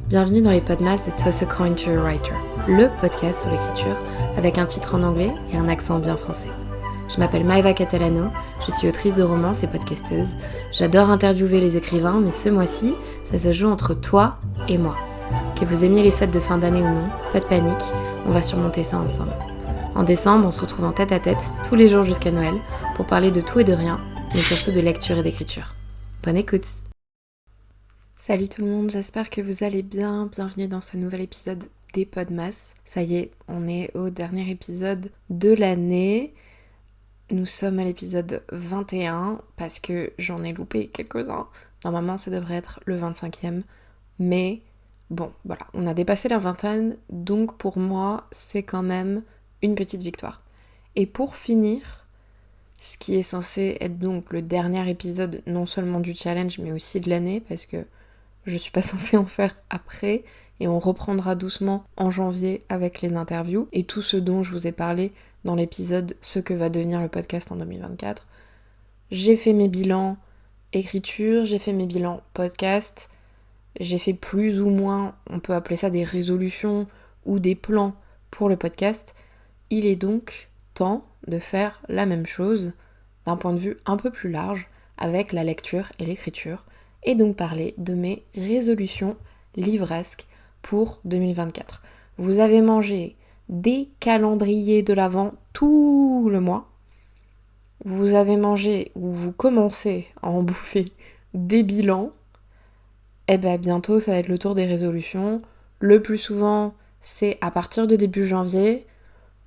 Bienvenue dans les podcasts de Toss a Coin to a Writer, le podcast sur l'écriture avec un titre en anglais et un accent bien français. Je m'appelle Maeva Catalano, je suis autrice de romances et podcasteuse. J'adore interviewer les écrivains, mais ce mois-ci, ça se joue entre toi et moi. Que vous aimiez les fêtes de fin d'année ou non, pas de panique, on va surmonter ça ensemble. En décembre, on se retrouve en tête à tête, tous les jours jusqu'à Noël, pour parler de tout et de rien, mais surtout de lecture et d'écriture. Bonne écoute! Salut tout le monde, j'espère que vous allez bien. Bienvenue dans ce nouvel épisode des Podmas. Ça y est, on est au dernier épisode de l'année. Nous sommes à l'épisode 21 parce que j'en ai loupé quelques-uns. Normalement, ça devrait être le 25e. Mais bon, voilà, on a dépassé la vingtaine. Donc pour moi, c'est quand même une petite victoire. Et pour finir, ce qui est censé être donc le dernier épisode non seulement du challenge mais aussi de l'année, parce que je suis pas censée en faire après, et on reprendra doucement en janvier avec les interviews et tout ce dont je vous ai parlé dans l'épisode Ce que va devenir le podcast en 2024. J'ai fait mes bilans écriture, j'ai fait mes bilans podcast, j'ai fait plus ou moins, on peut appeler ça des résolutions ou des plans pour le podcast. Il est donc temps de faire la même chose d'un point de vue un peu plus large avec la lecture et l'écriture, et donc parler de mes résolutions livresques pour 2024. Vous avez mangé des calendriers de l'Avent tout le mois. Vous avez mangé ou vous commencez à en bouffer des bilans. Et bien bientôt ça va être le tour des résolutions. Le plus souvent c'est à partir de début janvier,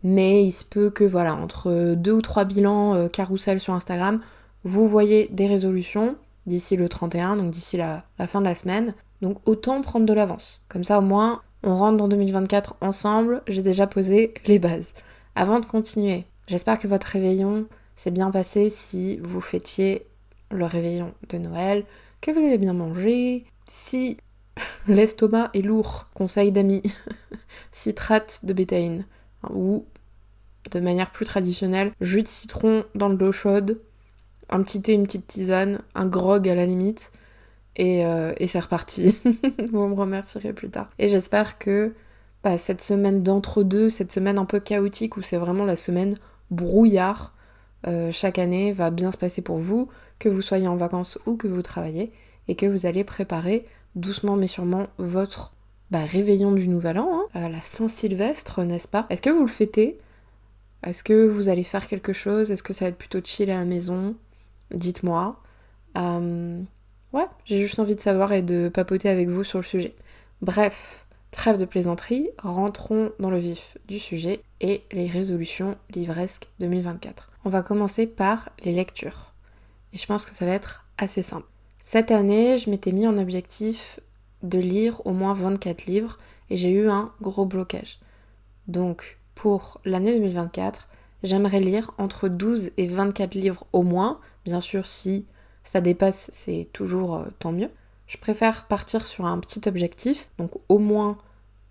mais il se peut que voilà, entre 2 ou 3 bilans carousel sur Instagram, vous voyez des résolutions d'ici le 31, donc d'ici la fin de la semaine. Donc autant prendre de l'avance. Comme ça au moins, on rentre dans 2024 ensemble, j'ai déjà posé les bases. Avant de continuer, j'espère que votre réveillon s'est bien passé si vous fêtiez le réveillon de Noël, que vous avez bien mangé, si l'estomac est lourd, conseil d'amis, citrate de bétaïne, ou de manière plus traditionnelle, jus de citron dans de l'eau chaude, un petit thé, une petite tisane, un grog à la limite, et c'est reparti. Vous me remercierez plus tard. Et j'espère que cette semaine d'entre-deux, cette semaine un peu chaotique où c'est vraiment la semaine brouillard chaque année va bien se passer pour vous, que vous soyez en vacances ou que vous travaillez, et que vous allez préparer doucement mais sûrement votre réveillon du Nouvel An, la Saint-Sylvestre, n'est-ce pas? Est-ce que vous le fêtez? Est-ce que vous allez faire quelque chose? Est-ce que ça va être plutôt chill à la maison? Dites-moi. Ouais, j'ai juste envie de savoir et de papoter avec vous sur le sujet. Bref, trêve de plaisanterie, rentrons dans le vif du sujet et les résolutions livresques 2024. On va commencer par les lectures. Et je pense que ça va être assez simple. Cette année, je m'étais mis en objectif de lire au moins 24 livres et j'ai eu un gros blocage. Donc, pour l'année 2024, j'aimerais lire entre 12 et 24 livres au moins. Bien sûr, si ça dépasse, c'est toujours tant mieux. Je préfère partir sur un petit objectif, donc au moins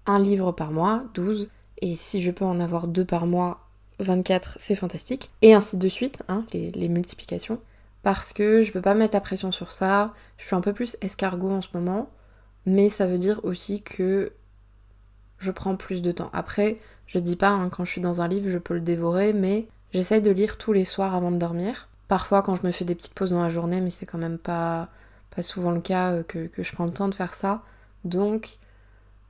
un livre par mois, 12. Et si je peux en avoir 2 par mois, 24, c'est fantastique. Et ainsi de suite, les multiplications. Parce que je peux pas mettre la pression sur ça. Je suis un peu plus escargot en ce moment. Mais ça veut dire aussi que je prends plus de temps. Après, je dis pas, quand je suis dans un livre, je peux le dévorer, mais j'essaye de lire tous les soirs avant de dormir. Parfois, quand je me fais des petites pauses dans la journée, mais c'est quand même pas souvent le cas que je prends le temps de faire ça. Donc,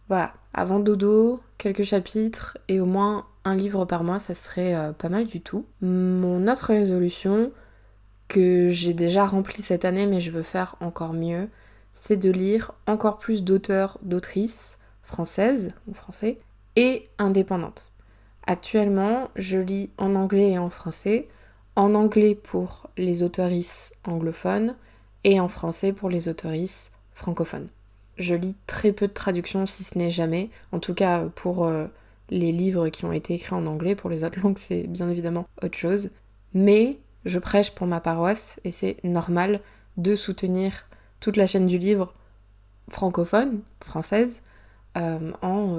voilà, avant dodo, quelques chapitres et au moins un livre par mois, ça serait pas mal du tout. Mon autre résolution, que j'ai déjà remplie cette année, mais je veux faire encore mieux, c'est de lire encore plus d'auteurs, d'autrices françaises ou français et indépendantes. Actuellement, je lis en anglais et en français. En anglais pour les auteurices anglophones et en français pour les auteurices francophones. Je lis très peu de traductions, si ce n'est jamais. En tout cas, pour les livres qui ont été écrits en anglais, pour les autres langues, c'est bien évidemment autre chose. Mais je prêche pour ma paroisse et c'est normal de soutenir toute la chaîne du livre francophone, française, en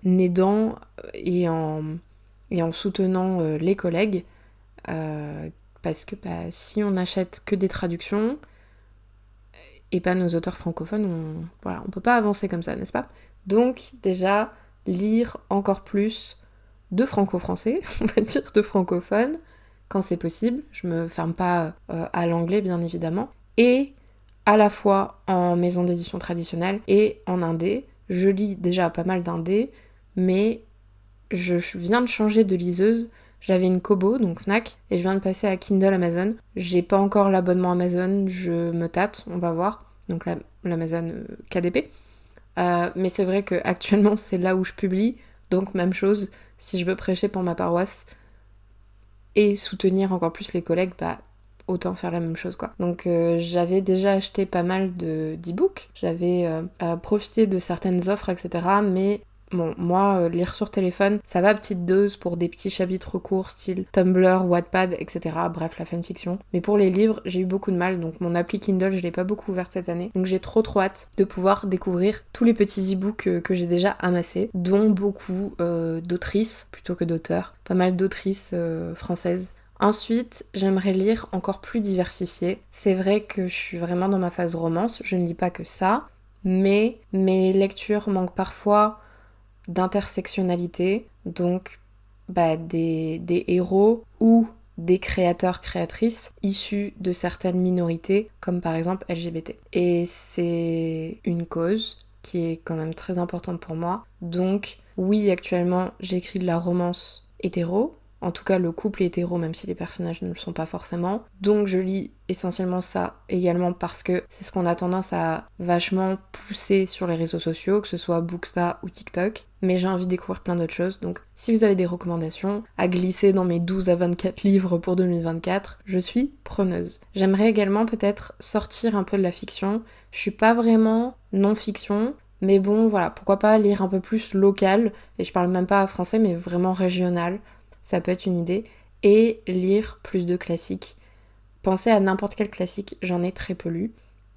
aidant et en soutenant les collègues. Parce que si on n'achète que des traductions, et pas nos auteurs francophones, on peut pas avancer comme ça, n'est-ce pas? Donc déjà, lire encore plus de franco-français, on va dire de francophones, quand c'est possible. Je me ferme pas à l'anglais, bien évidemment. Et à la fois en maison d'édition traditionnelle et en indé. Je lis déjà pas mal d'indé, mais je viens de changer de liseuse. J'avais une Kobo, donc Fnac, et je viens de passer à Kindle Amazon. J'ai pas encore l'abonnement Amazon, je me tâte, on va voir. Donc l'Amazon KDP. Mais c'est vrai qu'actuellement, c'est là où je publie. Donc même chose, si je veux prêcher pour ma paroisse et soutenir encore plus les collègues, autant faire la même chose, quoi. Donc j'avais déjà acheté pas mal d'e-books, j'avais profité de certaines offres, etc. Mais bon, moi, lire sur téléphone, ça va à petite dose pour des petits chapitres courts, style Tumblr, Wattpad, etc. Bref, la fanfiction. Mais pour les livres, j'ai eu beaucoup de mal, donc mon appli Kindle, je l'ai pas beaucoup ouverte cette année. Donc j'ai trop hâte de pouvoir découvrir tous les petits e-books que j'ai déjà amassés, dont beaucoup d'autrices, plutôt que d'auteurs. Pas mal d'autrices françaises. Ensuite, j'aimerais lire encore plus diversifié. C'est vrai que je suis vraiment dans ma phase romance, je ne lis pas que ça, mais mes lectures manquent parfois d'intersectionnalité, donc des héros ou des créateurs-créatrices issus de certaines minorités, comme par exemple LGBT. Et c'est une cause qui est quand même très importante pour moi. Donc oui, actuellement, j'écris de la romance hétéro, en tout cas le couple est hétéro, même si les personnages ne le sont pas forcément. Donc je lis essentiellement ça également parce que c'est ce qu'on a tendance à vachement pousser sur les réseaux sociaux, que ce soit Booksta ou TikTok. Mais j'ai envie de découvrir plein d'autres choses, donc si vous avez des recommandations à glisser dans mes 12 à 24 livres pour 2024, je suis preneuse. J'aimerais également peut-être sortir un peu de la fiction. Je suis pas vraiment non-fiction, mais bon voilà, pourquoi pas lire un peu plus local, et je parle même pas français mais vraiment régional. Ça peut être une idée, et lire plus de classiques. Pensez à n'importe quel classique, j'en ai très peu lu,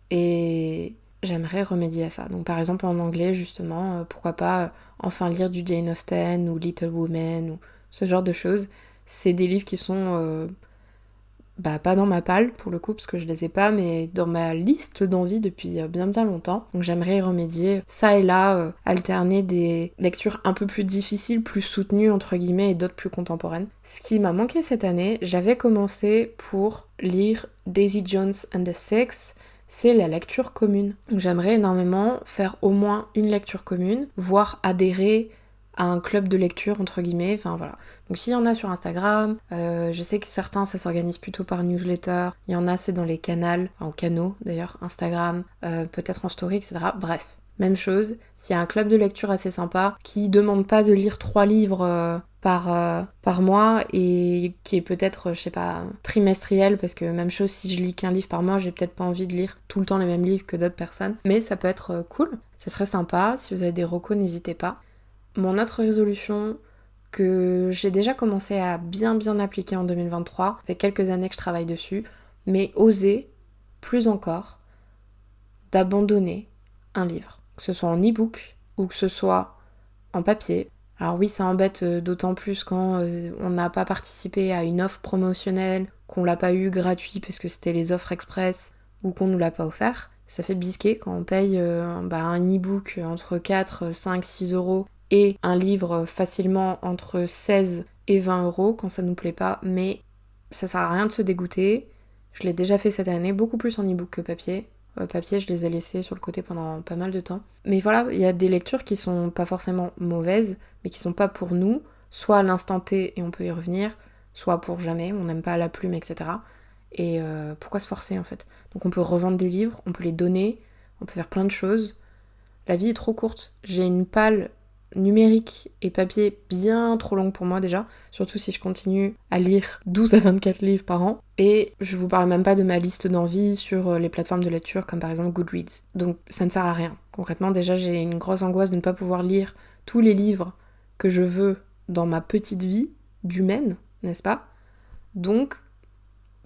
et j'aimerais remédier à ça. Donc par exemple en anglais justement, pourquoi pas enfin lire du Jane Austen ou Little Women ou ce genre de choses. C'est des livres qui sont pas dans ma palle pour le coup parce que je les ai pas, mais dans ma liste d'envie depuis bien longtemps. Donc j'aimerais y remédier ça et là, alterner des lectures un peu plus difficiles, plus soutenues entre guillemets et d'autres plus contemporaines. Ce qui m'a manqué cette année, j'avais commencé pour lire Daisy Jones and the Six, c'est la lecture commune. Donc j'aimerais énormément faire au moins une lecture commune, voire adhérer à un club de lecture entre guillemets, enfin voilà. Donc s'il y en a sur Instagram, je sais que certains ça s'organise plutôt par newsletter, il y en a c'est dans les canaux d'ailleurs, Instagram, peut-être en story, etc. Bref, même chose, s'il y a un club de lecture assez sympa qui demande pas de lire 3 livres par mois et qui est peut-être, je sais pas, trimestriel, parce que même chose, si je lis qu'un livre par mois, j'ai peut-être pas envie de lire tout le temps les mêmes livres que d'autres personnes, mais ça peut être cool, ça serait sympa. Si vous avez des recos, n'hésitez pas. Mon autre résolution que j'ai déjà commencé à bien appliquer en 2023, ça fait quelques années que je travaille dessus, mais oser, plus encore, d'abandonner un livre, que ce soit en e-book ou que ce soit en papier. Alors oui, ça embête d'autant plus quand on n'a pas participé à une offre promotionnelle, qu'on l'a pas eu gratuit parce que c'était les offres express ou qu'on nous l'a pas offert. Ça fait bisquer quand on paye un e-book entre 4, 5, 6 euros et un livre facilement entre 16 et 20 euros quand ça nous plaît pas, mais ça sert à rien de se dégoûter. Je l'ai déjà fait cette année, beaucoup plus en e-book que papier. Papier, je les ai laissés sur le côté pendant pas mal de temps. Mais voilà, il y a des lectures qui sont pas forcément mauvaises, mais qui sont pas pour nous, soit à l'instant T et on peut y revenir, soit pour jamais, on n'aime pas la plume, etc. Et pourquoi se forcer en fait? Donc on peut revendre des livres, on peut les donner, on peut faire plein de choses. La vie est trop courte. J'ai une palle numérique et papier bien trop longue pour moi déjà, surtout si je continue à lire 12 à 24 livres par an. Et je vous parle même pas de ma liste d'envie sur les plateformes de lecture comme par exemple Goodreads. Donc ça ne sert à rien. Concrètement, déjà j'ai une grosse angoisse de ne pas pouvoir lire tous les livres que je veux dans ma petite vie d'humaine, n'est-ce pas? Donc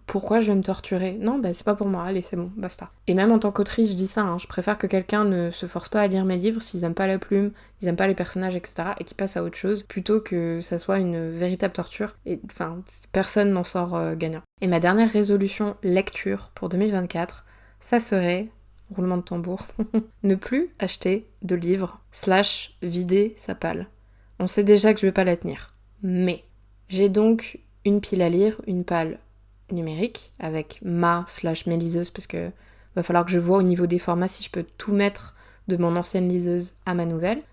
pourquoi je vais me torturer? Non, c'est pas pour moi, allez, c'est bon, basta. Et même en tant qu'autrice, je dis ça, je préfère que quelqu'un ne se force pas à lire mes livres s'ils aiment pas la plume, ils aiment pas les personnages, etc., et qu'ils passent à autre chose, plutôt que ça soit une véritable torture, et enfin, personne n'en sort gagnant. Et ma dernière résolution lecture pour 2024, ça serait, roulement de tambour, ne plus acheter de livres / vider sa palle. On sait déjà que je vais pas la tenir. Mais j'ai donc une pile à lire, une palle numérique avec ma / mes liseuses parce que va falloir que je vois au niveau des formats si je peux tout mettre de mon ancienne liseuse à ma nouvelle.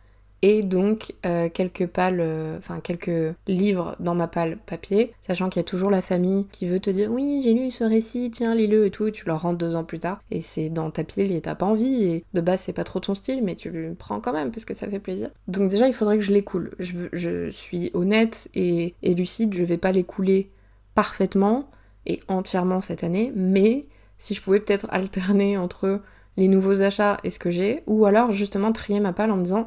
Et donc quelques livres dans ma palle papier, sachant qu'il y a toujours la famille qui veut te dire oui j'ai lu ce récit, tiens lis-le et tout, et tu leur rentres 2 ans plus tard et c'est dans ta pile et t'as pas envie et de base c'est pas trop ton style mais tu le prends quand même parce que ça fait plaisir. Donc déjà il faudrait que je l'écoule. Je suis honnête et lucide, je vais pas l'écouler parfaitement et entièrement cette année, mais si je pouvais peut-être alterner entre les nouveaux achats et ce que j'ai, ou alors justement trier ma palle en me disant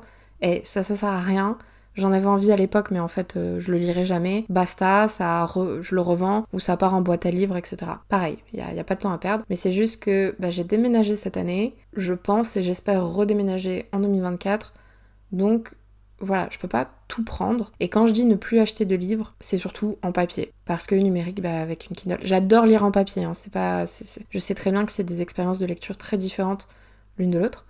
ça sert à rien, j'en avais envie à l'époque mais en fait je le lirai jamais, basta, je le revends ou ça part en boîte à livres, etc. Pareil, y a pas de temps à perdre, mais c'est juste que j'ai déménagé cette année, je pense et j'espère redéménager en 2024, donc voilà, je peux pas tout prendre. Et quand je dis ne plus acheter de livres, c'est surtout en papier. Parce que numérique, avec une Kindle. J'adore lire en papier, hein. Je sais très bien que c'est des expériences de lecture très différentes l'une de l'autre.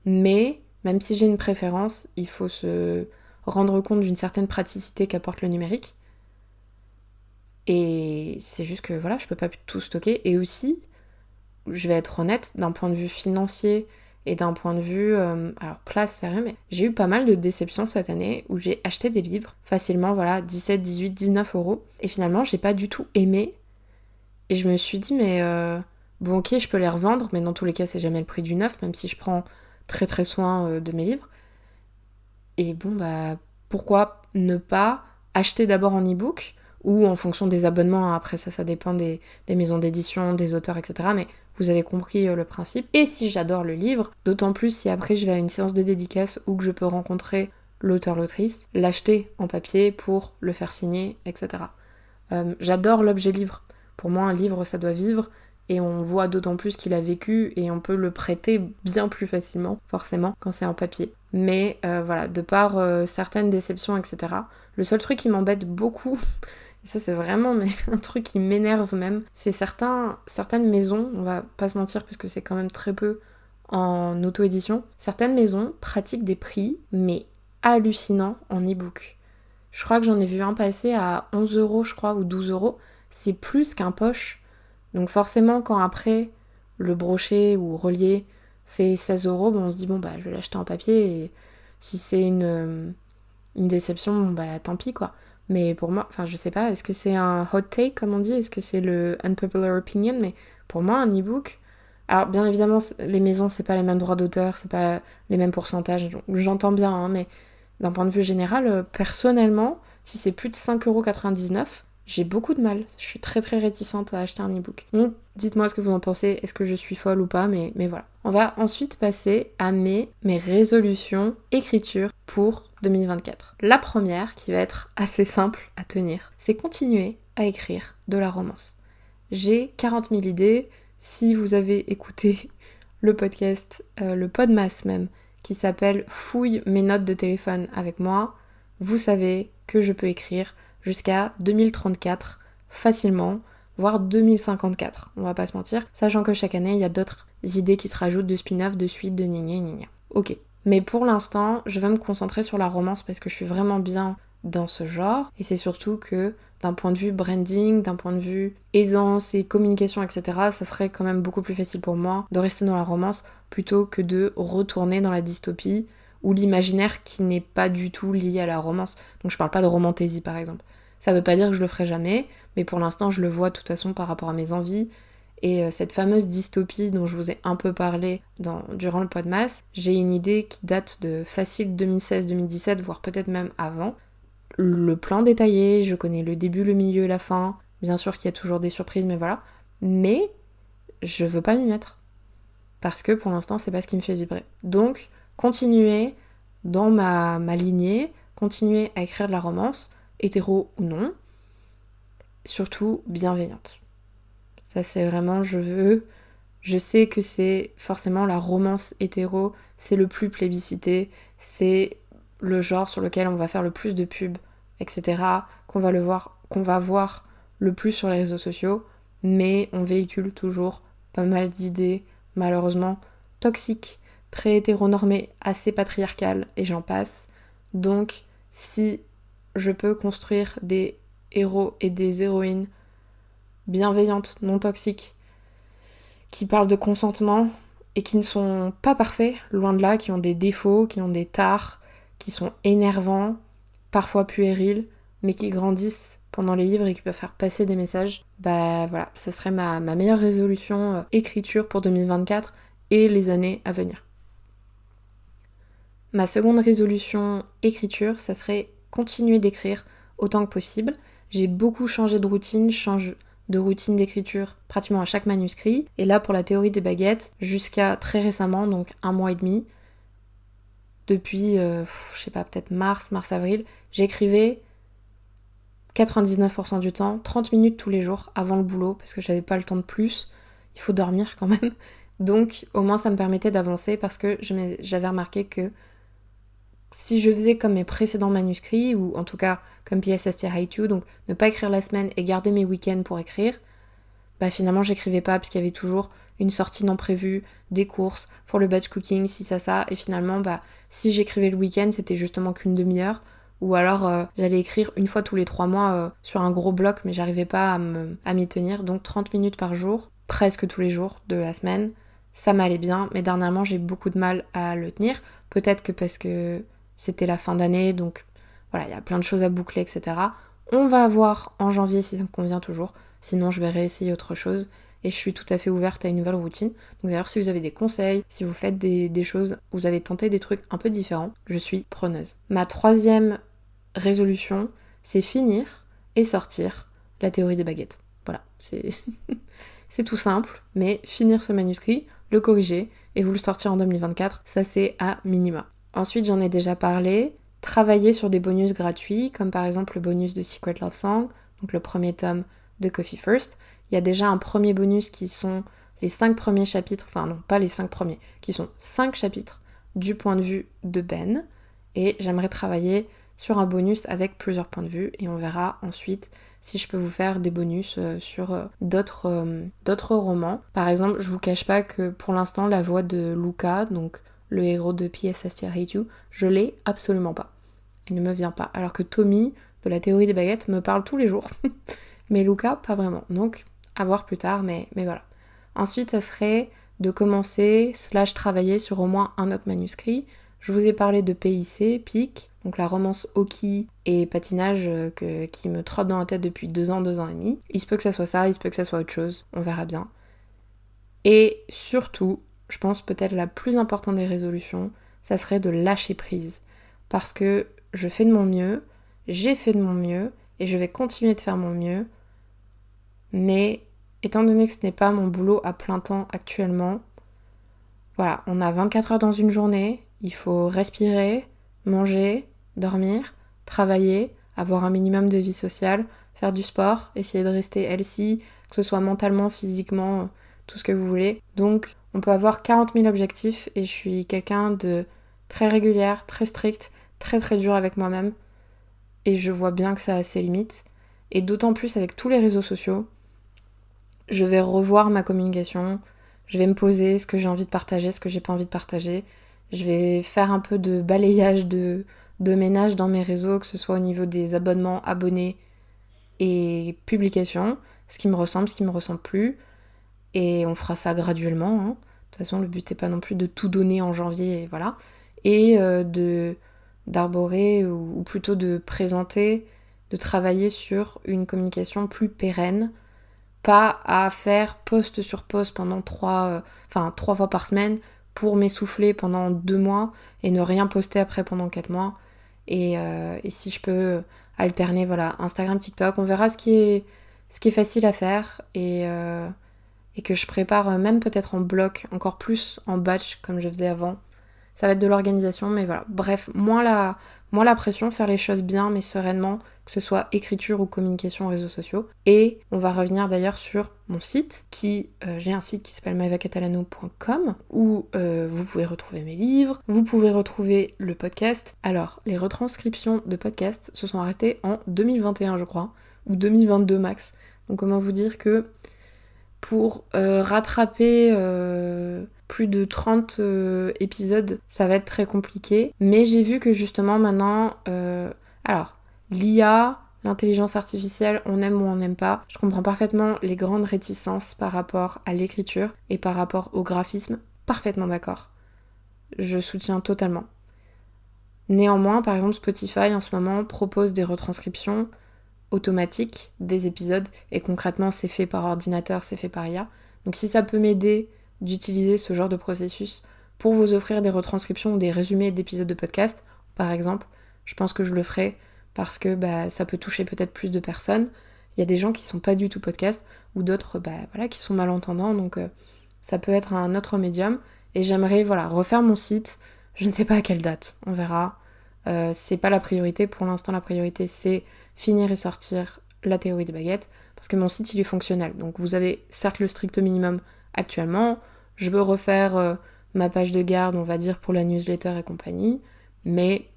Mais, même si j'ai une préférence, il faut se rendre compte d'une certaine praticité qu'apporte le numérique. Et c'est juste que voilà, je peux pas tout stocker. Et aussi, je vais être honnête, d'un point de vue financier et d'un point de vue, alors place, c'est rien, mais j'ai eu pas mal de déceptions cette année où j'ai acheté des livres facilement, 17, 18, 19 euros. Et finalement, j'ai pas du tout aimé. Et je me suis dit, mais bon, ok, je peux les revendre, mais dans tous les cas, c'est jamais le prix du neuf, même si je prends très très soin de mes livres. Et bon, pourquoi ne pas acheter d'abord en e-book ou en fonction des abonnements, après ça dépend des maisons d'édition, des auteurs, etc. Mais vous avez compris le principe. Et si j'adore le livre, d'autant plus si après je vais à une séance de dédicace ou que je peux rencontrer l'auteur-l'autrice, l'acheter en papier pour le faire signer, etc. J'adore l'objet livre. Pour moi, un livre, ça doit vivre, et on voit d'autant plus qu'il a vécu, et on peut le prêter bien plus facilement, forcément, quand c'est en papier. Mais de par certaines déceptions, etc., le seul truc qui m'embête beaucoup, et ça c'est vraiment un truc qui m'énerve même, c'est certaines maisons, on va pas se mentir parce que c'est quand même très peu en auto-édition, certaines maisons pratiquent des prix, mais hallucinants en e-book. Je crois que j'en ai vu un passer à 11 euros, je crois, ou 12 euros. C'est plus qu'un poche. Donc forcément, quand après, le brochet ou relié fait 16 euros, on se dit, je vais l'acheter en papier, et si c'est une déception, tant pis, quoi. Mais pour moi, je sais pas, est-ce que c'est un hot take, comme on dit? Est-ce que c'est le unpopular opinion? Mais pour moi, un e-book... Alors, bien évidemment, les maisons, c'est pas les mêmes droits d'auteur, c'est pas les mêmes pourcentages, j'entends bien, hein, mais d'un point de vue général, personnellement, si c'est plus de 5,99€, j'ai beaucoup de mal. Je suis très très réticente à acheter un e-book. Donc, dites-moi ce que vous en pensez, est-ce que je suis folle ou pas, mais voilà. On va ensuite passer à mes résolutions écriture pour 2024. La première, qui va être assez simple à tenir, c'est continuer à écrire de la romance. J'ai 40 000 idées. Si vous avez écouté le podcast, le Podmas même, qui s'appelle « Fouille mes notes de téléphone avec moi », vous savez que je peux écrire jusqu'à 2034 facilement, voire 2054, on va pas se mentir, sachant que chaque année, il y a d'autres idées qui se rajoutent de spin-off, de suite, de gna. Ok. Mais pour l'instant, je vais me concentrer sur la romance parce que je suis vraiment bien dans ce genre, et c'est surtout que d'un point de vue branding, d'un point de vue aisance et communication, etc., ça serait quand même beaucoup plus facile pour moi de rester dans la romance plutôt que de retourner dans la dystopie ou l'imaginaire qui n'est pas du tout lié à la romance. Donc je parle pas de romantaisie par exemple. Ça veut pas dire que je le ferai jamais, mais pour l'instant je le vois de toute façon par rapport à mes envies. Et cette fameuse dystopie dont je vous ai un peu parlé durant le Podmas, j'ai une idée qui date de facile 2016-2017, voire peut-être même avant. Le plan détaillé, je connais le début, le milieu et la fin. Bien sûr qu'il y a toujours des surprises, mais voilà. Mais je veux pas m'y mettre. Parce que pour l'instant, c'est pas ce qui me fait vibrer. Donc, continuer dans ma lignée, continuer à écrire de la romance, hétéro ou non, surtout bienveillante. Ça, c'est vraiment, je sais que c'est forcément la romance hétéro, c'est le plus plébiscité, c'est le genre sur lequel on va faire le plus de pubs, etc., qu'on va voir le plus sur les réseaux sociaux, mais on véhicule toujours pas mal d'idées, malheureusement, toxique, très hétéronormé, assez patriarcal, et j'en passe. Donc, si je peux construire des héros et des héroïnes bienveillantes, non toxiques, qui parlent de consentement et qui ne sont pas parfaits, loin de là, qui ont des défauts, qui ont des tares, qui sont énervants, parfois puérils, mais qui grandissent pendant les livres et qui peuvent faire passer des messages, bah voilà, ça serait ma meilleure résolution écriture pour 2024 et les années à venir. Ma seconde résolution écriture, ça serait continuer d'écrire autant que possible. J'ai beaucoup changé de routine, change de routine d'écriture pratiquement à chaque manuscrit. Et là, pour la théorie des baguettes, jusqu'à très récemment, donc 1 mois et demi, depuis, peut-être mars-avril, j'écrivais 99% du temps, 30 minutes tous les jours avant le boulot, parce que j'avais pas le temps de plus. Il faut dormir quand même. Donc, au moins, ça me permettait d'avancer parce que j'avais remarqué que si je faisais comme mes précédents manuscrits, ou en tout cas comme P.S. I Still Hate You, donc ne pas écrire la semaine et garder mes week-ends pour écrire, bah finalement j'écrivais pas parce qu'il y avait toujours une sortie non prévue, des courses, pour le batch cooking, ça, et finalement si j'écrivais le week-end c'était justement qu'une demi-heure, ou alors j'allais écrire une fois tous les 3 mois sur un gros bloc, mais j'arrivais pas à m'y tenir, donc 30 minutes par jour, presque tous les jours de la semaine, ça m'allait bien, mais dernièrement j'ai beaucoup de mal à le tenir, peut-être que parce que c'était la fin d'année, donc voilà, il y a plein de choses à boucler, etc. On va voir en janvier si ça me convient toujours, sinon je vais réessayer autre chose, et je suis tout à fait ouverte à une nouvelle routine. Donc d'ailleurs, si vous avez des conseils, si vous faites des choses, vous avez tenté des trucs un peu différents, je suis preneuse. Ma troisième résolution, c'est finir et sortir la théorie des baguettes. Voilà, c'est tout simple, mais finir ce manuscrit, le corriger, et vous le sortir en 2024, ça c'est à minima. Ensuite, j'en ai déjà parlé, travailler sur des bonus gratuits, comme par exemple le bonus de Secret Love Song, donc le premier tome de Coffee First. Il y a déjà un premier bonus qui sont les 5 premiers chapitres, enfin non, pas les 5 premiers, qui sont 5 chapitres du point de vue de Ben, et j'aimerais travailler sur un bonus avec plusieurs points de vue, et on verra ensuite si je peux vous faire des bonus sur d'autres romans. Par exemple, je vous cache pas que pour l'instant, la voix de Luca, donc le héros de P.S. I Still Hate You, je l'ai absolument pas. Elle ne me vient pas. Alors que Tommy, de la théorie des baguettes, me parle tous les jours. Mais Luca, pas vraiment. Donc, à voir plus tard, mais voilà. Ensuite, ça serait de commencer / travailler sur au moins un autre manuscrit. Je vous ai parlé de PIC, PIC, donc la romance hockey et patinage qui me trotte dans la tête depuis 2 ans et demi. Il se peut que ça soit ça, il se peut que ça soit autre chose, on verra bien. Et surtout, je pense peut-être la plus importante des résolutions, ça serait de lâcher prise. Parce que je fais de mon mieux, j'ai fait de mon mieux, et je vais continuer de faire mon mieux. Mais étant donné que ce n'est pas mon boulot à plein temps actuellement, voilà, on a 24 heures dans une journée, il faut respirer, manger, dormir, travailler, avoir un minimum de vie sociale, faire du sport, essayer de rester healthy, que ce soit mentalement, physiquement, tout ce que vous voulez. Donc, on peut avoir 40 000 objectifs et je suis quelqu'un de très régulière, très stricte, très très dur avec moi-même. Et je vois bien que ça a ses limites. Et d'autant plus avec tous les réseaux sociaux, je vais revoir ma communication, je vais me poser ce que j'ai envie de partager, ce que j'ai pas envie de partager. Je vais faire un peu de balayage, de ménage dans mes réseaux, que ce soit au niveau des abonnements, abonnés et publications, ce qui me ressemble, ce qui me ressemble plus. Et on fera ça graduellement. Hein. De toute façon, le but n'est pas non plus de tout donner en janvier, et voilà. Et d'arborer, ou plutôt de présenter, de travailler sur une communication plus pérenne, pas à faire post sur post pendant 3 fois par semaine pour m'essouffler pendant 2 mois et ne rien poster après pendant 4 mois. Et si je peux alterner, voilà, Instagram, TikTok, on verra ce qui est facile à faire et que je prépare même peut-être en bloc, encore plus en batch comme je faisais avant. Ça va être de l'organisation, mais voilà. Bref, moins la pression, faire les choses bien, mais sereinement, que ce soit écriture ou communication, réseaux sociaux. Et on va revenir d'ailleurs sur mon site, j'ai un site qui s'appelle maevacatalano.com, où vous pouvez retrouver mes livres, vous pouvez retrouver le podcast. Alors, les retranscriptions de podcasts se sont arrêtées en 2021, je crois, ou 2022 max. Donc comment vous dire que pour rattraper plus de 30 épisodes, ça va être très compliqué. Mais j'ai vu que justement maintenant, alors l'IA, l'intelligence artificielle, on aime ou on n'aime pas. Je comprends parfaitement les grandes réticences par rapport à l'écriture et par rapport au graphisme. Parfaitement d'accord. Je soutiens totalement. Néanmoins, par exemple, Spotify en ce moment propose des retranscriptions automatiques des épisodes et concrètement c'est fait par ordinateur, c'est fait par IA. Donc si ça peut m'aider d'utiliser ce genre de processus pour vous offrir des retranscriptions ou des résumés d'épisodes de podcast, par exemple, je pense que je le ferai parce que ça peut toucher peut-être plus de personnes. Il y a des gens qui sont pas du tout podcast ou d'autres qui sont malentendants, donc ça peut être un autre médium. Et j'aimerais refaire mon site, je ne sais pas à quelle date, on verra. C'est pas la priorité, pour l'instant la priorité c'est finir et sortir la théorie des baguettes, parce que mon site il est fonctionnel. Donc vous avez certes le strict minimum actuellement, je veux refaire ma page de garde, on va dire, pour la newsletter et compagnie, mais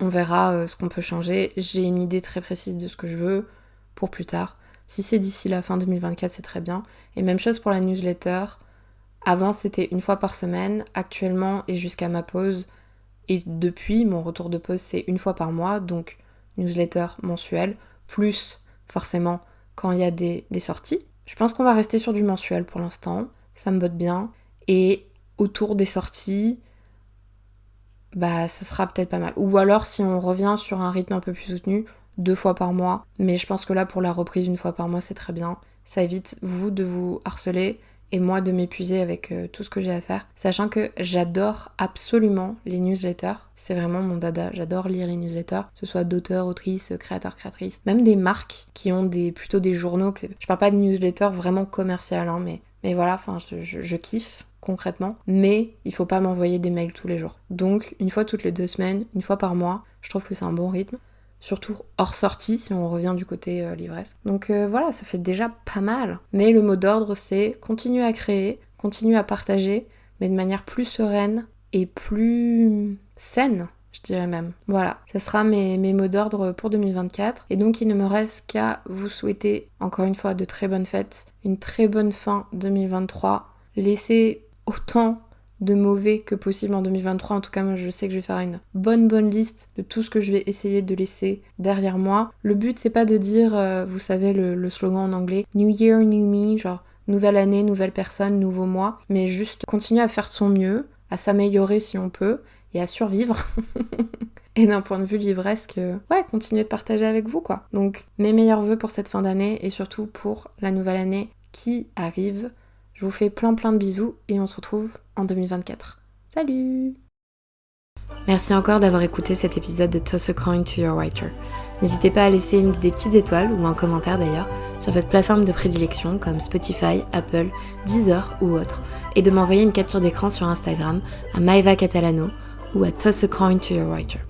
on verra ce qu'on peut changer. J'ai une idée très précise de ce que je veux pour plus tard. Si c'est d'ici la fin 2024, c'est très bien. Et même chose pour la newsletter. Avant, c'était une fois par semaine. Actuellement, et jusqu'à ma pause, et depuis mon retour de pause, c'est une fois par mois. Donc, newsletter mensuelle, plus forcément quand il y a des sorties. Je pense qu'on va rester sur du mensuel pour l'instant. Ça me botte bien. Et autour des sorties, ça sera peut-être pas mal. Ou alors si on revient sur un rythme un peu plus soutenu, 2 fois par mois. Mais je pense que là, pour la reprise, 1 fois par mois, c'est très bien. Ça évite, vous, de vous harceler et moi de m'épuiser avec tout ce que j'ai à faire. Sachant que j'adore absolument les newsletters. C'est vraiment mon dada. J'adore lire les newsletters, que ce soit d'auteurs, autrices, créateurs, créatrices. Même des marques qui ont plutôt des journaux. Je parle pas de newsletters vraiment commerciales, hein, mais voilà, je kiffe concrètement, mais il faut pas m'envoyer des mails tous les jours. Donc, 1 fois toutes les 2 semaines, 1 fois par mois, je trouve que c'est un bon rythme. Surtout hors sortie, si on revient du côté l'ivresse. Donc ça fait déjà pas mal. Mais le mot d'ordre, c'est continuer à créer, continuer à partager, mais de manière plus sereine et plus saine, je dirais même. Voilà, ça sera mes mots d'ordre pour 2024. Et donc il ne me reste qu'à vous souhaiter encore une fois de très bonnes fêtes, une très bonne fin 2023. Laissez autant de mauvais que possible en 2023. En tout cas, moi je sais que je vais faire une bonne liste de tout ce que je vais essayer de laisser derrière moi. Le but c'est pas de dire, vous savez le slogan en anglais, New Year, New Me, genre nouvelle année, nouvelle personne, nouveau moi, mais juste continuer à faire son mieux, à s'améliorer si on peut, et à survivre. Et d'un point de vue livresque, continuer de partager avec vous quoi. Donc mes meilleurs vœux pour cette fin d'année et surtout pour la nouvelle année qui arrive. Je vous fais plein de bisous et on se retrouve en 2024. Salut! Merci encore d'avoir écouté cet épisode de Toss a Coin to Your Writer. N'hésitez pas à laisser des petites étoiles ou un commentaire d'ailleurs sur votre plateforme de prédilection comme Spotify, Apple, Deezer ou autre et de m'envoyer une capture d'écran sur Instagram à Maeva Catalano ou à Toss a Coin to Your Writer.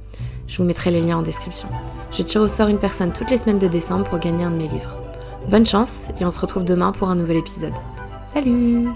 Je vous mettrai les liens en description. Je tire au sort une personne toutes les semaines de décembre pour gagner un de mes livres. Bonne chance et on se retrouve demain pour un nouvel épisode. Salut!